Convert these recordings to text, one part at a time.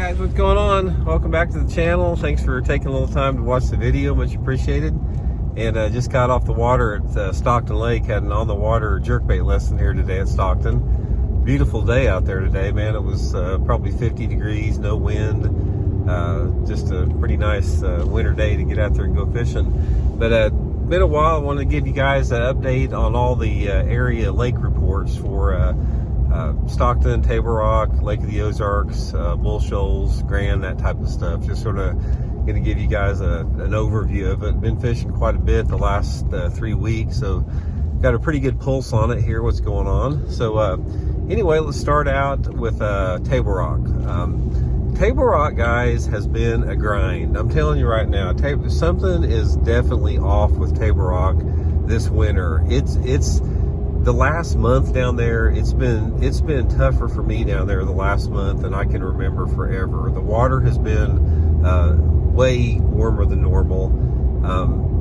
guys, what's going on? Welcome back to the channel. Thanks for taking a little time to watch the video, much appreciated. And just got off the water at Stockton Lake, had an on the water jerkbait lesson here today at Stockton. Beautiful day out there today, man. It was probably 50 degrees, no wind, just a pretty nice winter day to get out there and go fishing. But been a while. I wanted to give you guys an update on all the area lake reports for Stockton, Table Rock, Lake of the Ozarks, Bull Shoals, Grand, that type of stuff. Just sort of going to give you guys an overview of it. Been fishing quite a bit the last 3 weeks, so got a pretty good pulse on it here, what's going on. So anyway, let's start out with Table Rock. Table Rock, guys, has been a grind. I'm telling you right now, something is definitely off with Table Rock this winter. It's the last month down there, it's been tougher for me down there the last month than I can remember forever. The water has been way warmer than normal,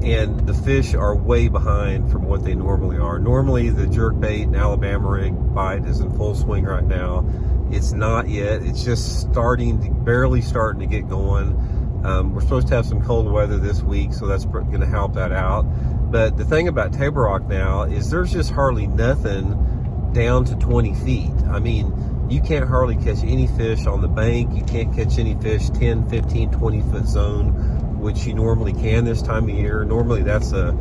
and the fish are way behind from what they normally are. Normally the jerkbait and Alabama rig bite is in full swing right now. It's not yet. It's just barely starting to get going. We're supposed to have some cold weather this week, so that's going to help that out. But the thing about Table Rock now is there's just hardly nothing down to 20 feet. I mean, you can't hardly catch any fish on the bank. You can't catch any fish 10, 15, 20 foot zone, which you normally can this time of year. Normally that's a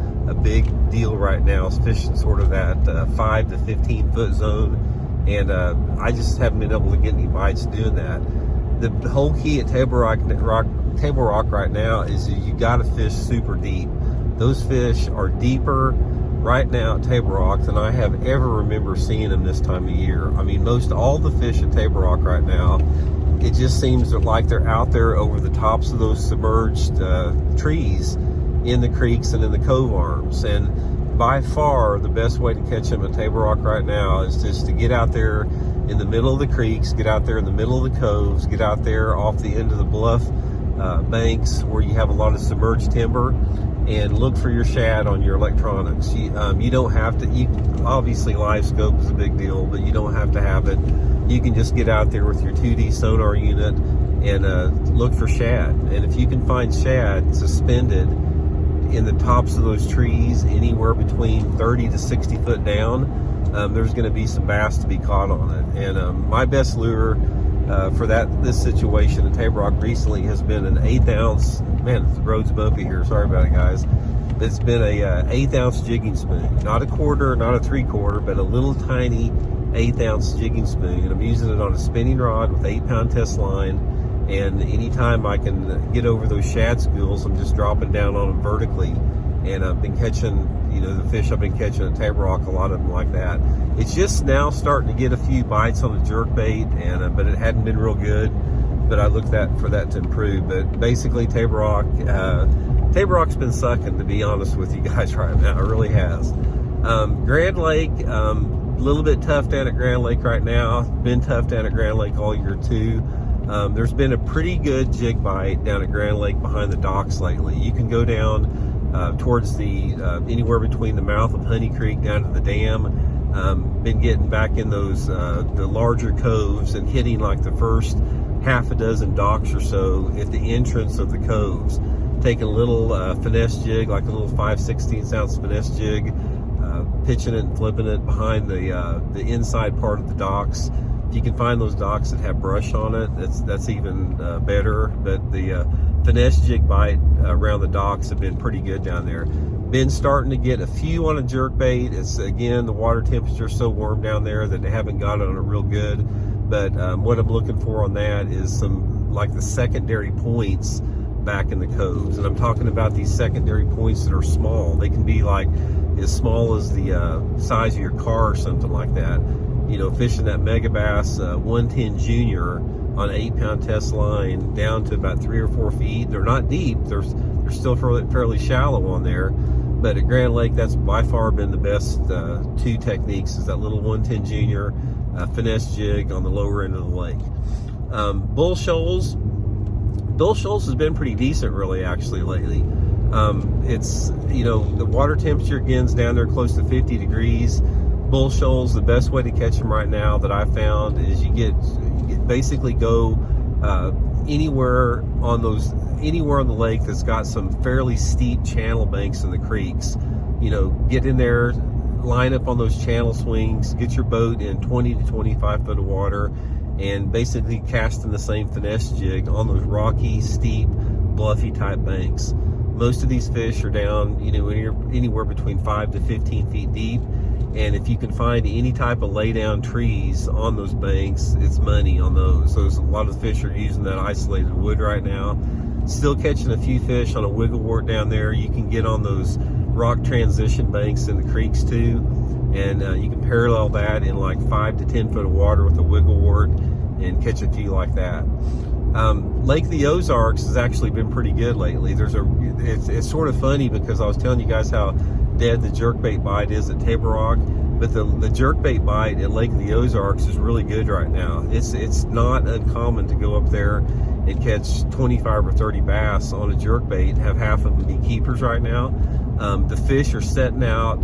big deal right now, is fishing sort of that 5 to 15 foot zone. And I just haven't been able to get any bites doing that. The whole key at Table Rock right now is you got to fish super deep. Those fish are deeper right now at Table Rock than I have ever remember seeing them this time of year. I mean, most all the fish at Table Rock right now, it just seems like they're out there over the tops of those submerged trees in the creeks and in the cove arms. And by far, the best way to catch them at Table Rock right now is just to get out there in the middle of the creeks, get out there in the middle of the coves, get out there off the end of the bluff banks where you have a lot of submerged timber, and look for your shad on your electronics. You don't have to, obviously live scope is a big deal, but you don't have to have it. You can just get out there with your 2D sonar unit and look for shad. And if you can find shad suspended in the tops of those trees, anywhere between 30 to 60 foot down, there's going to be some bass to be caught on it. And my best lure for this situation at Table Rock recently has been an 1/8 ounce. Man, the road's bumpy here. Sorry about it, guys. It's been a 1/8 ounce jigging spoon, not a quarter, not a 3/4, but a little tiny 1/8 ounce jigging spoon. I'm using it on a spinning rod with 8-pound test line. And anytime I can get over those shad schools, I'm just dropping down on them vertically. And I've been catching, the fish I've been catching at Table Rock, a lot of them like that. It's just now starting to get a few bites on the jerkbait, and but it hadn't been real good. But I looked for that to improve. But basically, Table Rock's been sucking, to be honest with you guys right now. It really has. Grand Lake, a little bit tough down at Grand Lake right now. Been tough down at Grand Lake all year too. There's been a pretty good jig bite down at Grand Lake behind the docks lately. You can go down towards the anywhere between the mouth of Honey Creek down to the dam. Been getting back in those the larger coves and hitting like the first half a dozen docks or so at the entrance of the coves. Taking a little finesse jig, like a little 5/16 ounce finesse jig, pitching it and flipping it behind the inside part of the docks. If you can find those docks that have brush on it, that's even better. But the finesse jig bite around the docks have been pretty good down there. Been starting to get a few on a jerkbait. It's, again, the water temperature is so warm down there that they haven't got it on it real good. But what I'm looking for on that is some, like the secondary points back in the coves. And I'm talking about these secondary points that are small. They can be like as small as the size of your car or something like that. Fishing that mega bass 110 junior on an 8-pound test line down to about 3 or 4 feet. They're not deep. They're still fairly shallow on there. But at Grand Lake, that's by far been the best two techniques, is that little 110 junior finesse jig on the lower end of the lake. Bull Shoals has been pretty decent, really, actually, lately. It's, the water temperature again's down there close to 50 degrees. Bull Shoals, the best way to catch them right now that I found is you basically go anywhere on the lake that's got some fairly steep channel banks in the creeks. You know, get in there, line up on those channel swings, get your boat in 20 to 25 foot of water, and basically cast in the same finesse jig on those rocky, steep, bluffy type banks. Most of these fish are down, you know, anywhere between 5 to 15 feet deep. And if you can find any type of lay down trees on those banks, it's money on those. A lot of the fish are using that isolated wood right now. Still catching a few fish on a wigglewort down there. You can get on those rock transition banks in the creeks too. And you can parallel that in like 5 to 10 foot of water with a wigglewort and catch a few like that. Lake the Ozarks has actually been pretty good lately. It's sort of funny because I was telling you guys how dead the jerkbait bite is at Table Rock, but the jerkbait bite at Lake of the Ozarks is really good right now. It's not uncommon to go up there and catch 25 or 30 bass on a jerkbait, have half of them be keepers right now. The fish are setting out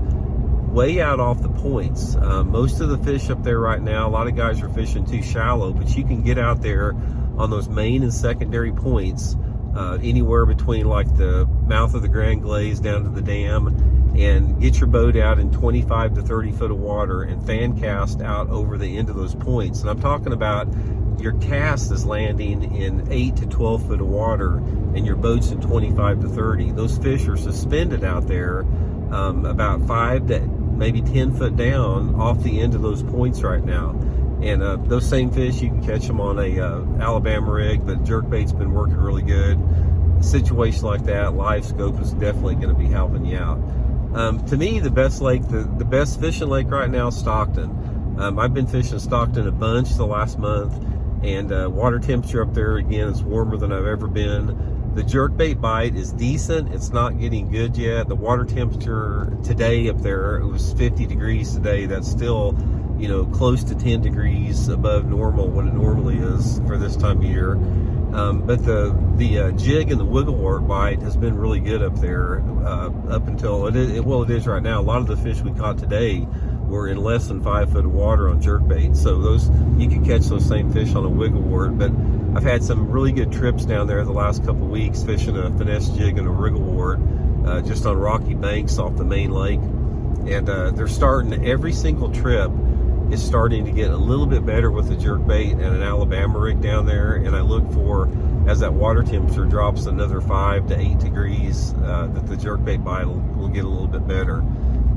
way out off the points. Most of the fish up there right now, a lot of guys are fishing too shallow, but you can get out there on those main and secondary points, anywhere between like the mouth of the Grand Glaze down to the dam, and get your boat out in 25 to 30 foot of water and fan cast out over the end of those points. And I'm talking about your cast is landing in 8 to 12 foot of water and your boat's in 25 to 30. Those fish are suspended out there about 5 to maybe 10 foot down off the end of those points right now. And those same fish, you can catch them on a Alabama rig, but jerkbait's been working really good. A situation like that, live scope is definitely going to be helping you out. To me, the best lake, the best fishing lake right now is Stockton. I've been fishing Stockton a bunch the last month, and water temperature up there, again, is warmer than I've ever been. The jerkbait bite is decent. It's not getting good yet. The water temperature today up there, it was 50 degrees today. That's still, you know, close to 10 degrees above normal, what it normally is for this time of year. But the jig and the wigglewort bite has been really good up there up until it is right now. A lot of the fish we caught today were in less than 5 foot of water on jerkbait, so those, you can catch those same fish on a wigglewort. But I've had some really good trips down there the last couple of weeks fishing a finesse jig and a wigglewort just on rocky banks off the main lake. And they're starting, every single trip is starting to get a little bit better with the jerkbait and an Alabama rig down there. And I look for, as that water temperature drops another 5 to 8 degrees, that the jerkbait bite will get a little bit better.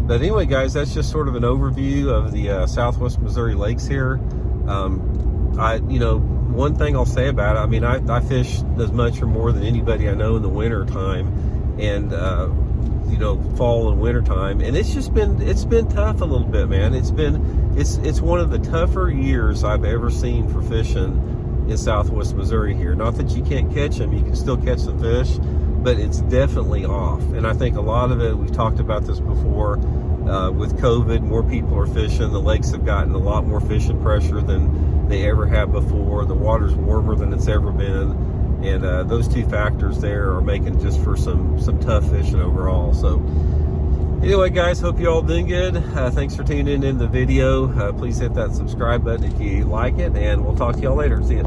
But anyway, guys, that's just sort of an overview of the Southwest Missouri lakes here. You know, one thing I'll say about it, I mean, I fish as much or more than anybody I know in the winter time, and you know, fall and winter time, and it's been tough a little bit, man. It's one of the tougher years I've ever seen for fishing in Southwest Missouri here. Not that you can't catch them, you can still catch some fish, but it's definitely off. And I think a lot of it, we've talked about this before, with COVID, more people are fishing. The lakes have gotten a lot more fishing pressure than they ever have before. The water's warmer than it's ever been. And those two factors there are making just for some tough fishing overall. So anyway, guys, hope you all doing good. Thanks for tuning in the video. Please hit that subscribe button if you like it, and we'll talk to y'all later. See ya.